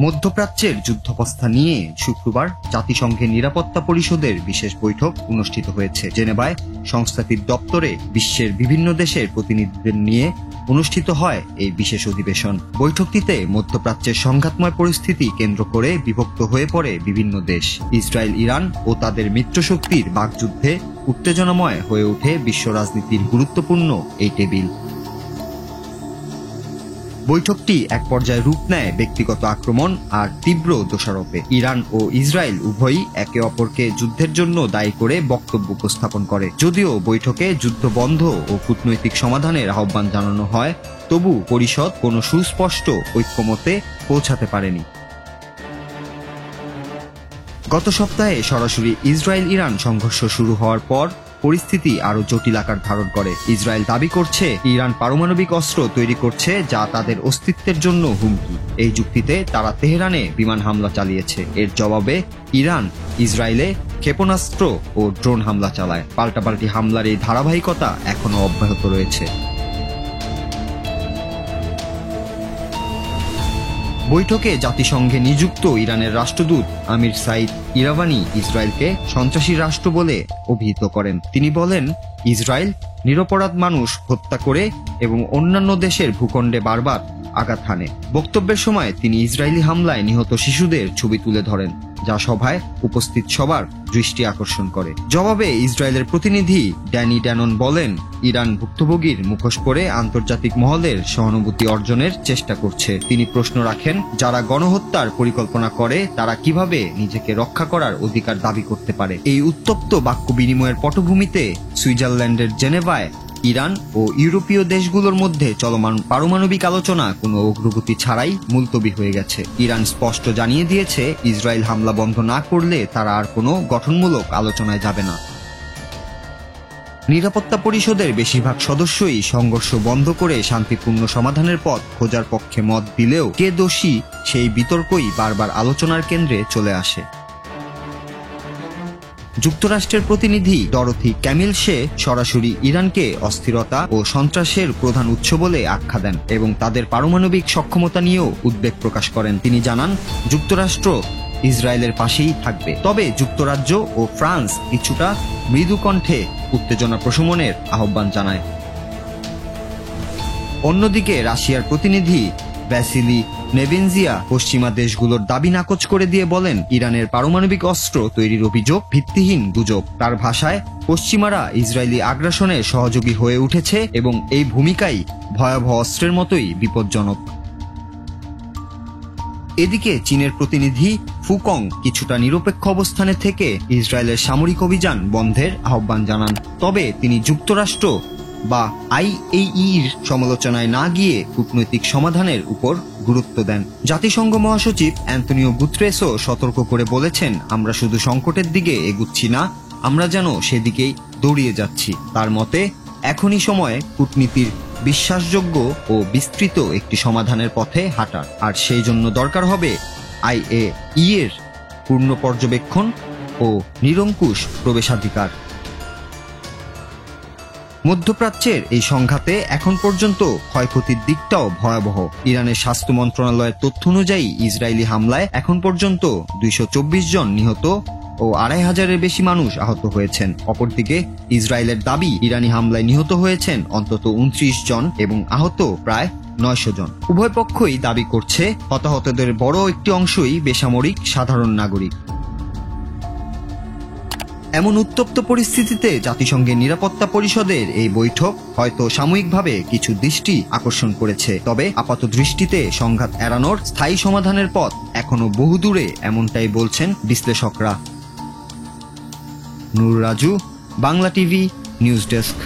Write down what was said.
মধ্যপ্রাচ্যের যুদ্ধাবস্থা নিয়ে শুক্রবার জাতিসংঘের নিরাপত্তা পরিষদের বিশেষ বৈঠক অনুষ্ঠিত হয়েছে জেনেভায়। সংস্থাটির দপ্তরে বিশ্বের বিভিন্ন দেশের প্রতিনিধিদের নিয়ে অনুষ্ঠিত হয় এই বিশেষ অধিবেশন। বৈঠকটিতে মধ্যপ্রাচ্যের সংঘাতময় পরিস্থিতি কেন্দ্র করে বিভক্ত হয়ে পড়ে বিভিন্ন দেশ। ইসরায়েল, ইরান ও তাদের মিত্রশক্তির বাকযুদ্ধে উত্তেজনাময় হয়ে ওঠে বিশ্ব রাজনীতির গুরুত্বপূর্ণ এই টেবিল। বৈঠকটি এক পর্যায়ে রূপ নেয় ব্যক্তিগত আক্রমণ আর তীব্র দোষারোপে। ইরান ও ইসরায়েল উভয়ই একে অপরকে যুদ্ধের জন্য দায়ী করে বক্তব্য উপস্থাপন করে। যদিও বৈঠকে যুদ্ধ বন্ধ ও কূটনৈতিক সমাধানের আহ্বান জানানো হয়, তবু পরিষদ কোনো সুস্পষ্ট ঐক্যমতে পৌঁছাতে পারেনি। গত সপ্তাহে সরাসরি ইসরায়েল ইরান সংঘর্ষ শুরু হওয়ার পর পরিস্থিতি আরো জটিল আকার ধারণ করে। ইসরায়েল দাবি করছে ইরান পারমাণবিক অস্ত্র তৈরি করছে, যা তাদের অস্তিত্বের জন্য হুমকি। এই যুক্তিতে তারা তেহরানে বিমান হামলা চালিয়েছে। এর জবাবে ইরান ইসরায়েলে ক্ষেপণাস্ত্র ও ড্রোন হামলা চালায়। পাল্টাপাল্টি হামলার এই ধারাবাহিকতা এখনো অব্যাহত রয়েছে। বৈঠকে জাতিসংঘে নিযুক্ত ইরানের রাষ্ট্রদূত আমির সাইদ ইরাভানি ইসরায়েলকে সন্ত্রাসী রাষ্ট্র বলে অভিহিত করেন। তিনি বলেন, ইসরায়েল নিরপরাধ মানুষ হত্যা করে এবং অন্যান্য দেশের ভূখণ্ডে বারবার আঘাত হানে। বক্তব্যের সময় তিনি ইসরায়েলি হামলায় নিহত শিশুদের ছবি তুলে ধরেন, যা সভায় উপস্থিত সবার দৃষ্টি আকর্ষণ করে। জবাবে ইসরায়েলের প্রতিনিধি ড্যানি ড্যানন বলেন, ইরান ভুক্তভোগীর মুখোশ পরে আন্তর্জাতিক মহলের সহানুভূতি অর্জনের চেষ্টা করছে। তিনি প্রশ্ন রাখেন, যারা গণহত্যার পরিকল্পনা করে তারা কিভাবে নিজেকে রক্ষা করার অধিকার দাবি করতে পারে। এই উত্তপ্ত বাক্য বিনিময়ের পটভূমিতে সুইজারল্যান্ডের জেনেভায় ইরান ও ইউরোপীয় দেশগুলোর মধ্যে চলমান পারমাণবিক আলোচনা কোনো অগ্রগতি ছাড়াই মুলতবি হয়ে গেছে। ইরান স্পষ্ট জানিয়ে দিয়েছে, ইসরায়েল হামলা বন্ধ না করলে তারা আর কোনো গঠনমূলক আলোচনায় যাবে না। নিরাপত্তা পরিষদের বেশিরভাগ সদস্যই সংঘর্ষ বন্ধ করে শান্তিপূর্ণ সমাধানের পথ খোঁজার পক্ষে মত দিলেও কে দোষী সেই বিতর্কই বারবার আলোচনার কেন্দ্রে চলে আসে। যুক্তরাষ্ট্রের প্রতিনিধি ডরোথি ক্যামিলসে সরাসরি ইরানকে অস্থিরতা ও সন্ত্রাসের প্রধান উৎস বলে আখ্যা দেন এবং তাদের পারমাণবিক সক্ষমতা নিয়েও উদ্বেগ প্রকাশ করেন। তিনি জানান, যুক্তরাষ্ট্র ইসরায়েলের পাশেই থাকবে, তবে যুক্তরাজ্য ও ফ্রান্স কিছুটা মৃদু কণ্ঠে উত্তেজনা প্রশমনের আহ্বান জানায়। অন্যদিকে রাশিয়ার প্রতিনিধি ভ্যাসিলি নেবেনজিয়া পশ্চিমা দেশগুলোর দাবি নাকচ করে দিয়ে বলেন, ইরানের পারমাণবিক অস্ত্র তৈরির অভিযোগ ভিত্তিহীন গুজব। তার ভাষায়, পশ্চিমারা ইসরায়েলি আগ্রাসনে সহযোগী হয়ে উঠেছে এবং এই ভূমিকাই ভয়াবহ অস্ত্রের মতোই বিপজ্জনক। এদিকে চীনের প্রতিনিধি ফুকং কিছুটা নিরপেক্ষ অবস্থানে থেকে ইসরায়েলের সামরিক অভিযান বন্ধের আহ্বান জানান। তবে তিনি যুক্তরাষ্ট্র বা আইএইর সমালোচনায় না গিয়ে কূটনৈতিক সমাধানের উপর গুরুত্ব দেন। জাতিসংঘ মহাসচিব অ্যান্তনিও গুতেরেসও সতর্ক করে বলেছেন, আমরা শুধু সংকটের দিকে এগুচ্ছি না, আমরা যেন সেদিকেই দৌড়িয়ে যাচ্ছি। তার মতে, এখনই সময় কূটনীতির বিশ্বাসযোগ্য ও বিস্তৃত একটি সমাধানের পথে হাঁটার, আর সেই জন্য দরকার হবে আইএই এর পূর্ণ পর্যবেক্ষণ ও নিরঙ্কুশ প্রবেশাধিকার। মধ্যপ্রাচ্যের এই সংঘাতে এখন পর্যন্ত ক্ষয়ক্ষতির দিকটাও ভয়াবহ। ইরানের স্বাস্থ্য মন্ত্রণালয়ের তথ্য অনুযায়ী ইসরায়েলি হামলায় এখন পর্যন্ত 224 জন নিহত ও 2500-এর বেশি মানুষ আহত হয়েছেন। অপরদিকে ইসরায়েলের দাবি, ইরানি হামলায় নিহত হয়েছেন অন্তত 29 জন এবং আহত প্রায় 900 জন। উভয় পক্ষই দাবি করছে হতাহতদের বড় একটি অংশই বেসামরিক সাধারণ নাগরিক। এমন উত্তপ্ত পরিস্থিতিতে জাতিসংঘের নিরাপত্তা পরিষদের এই বৈঠক হয়তো সাময়িকভাবে কিছু দৃষ্টি আকর্ষণ করেছে, তবে আপাত দৃষ্টিতে সংঘাত এড়ানোর স্থায়ী সমাধানের পথ এখনো বহুদূরে, এমনটাই বলছেন বিশ্লেষকরা। Noor Raju, Bangla TV news desk.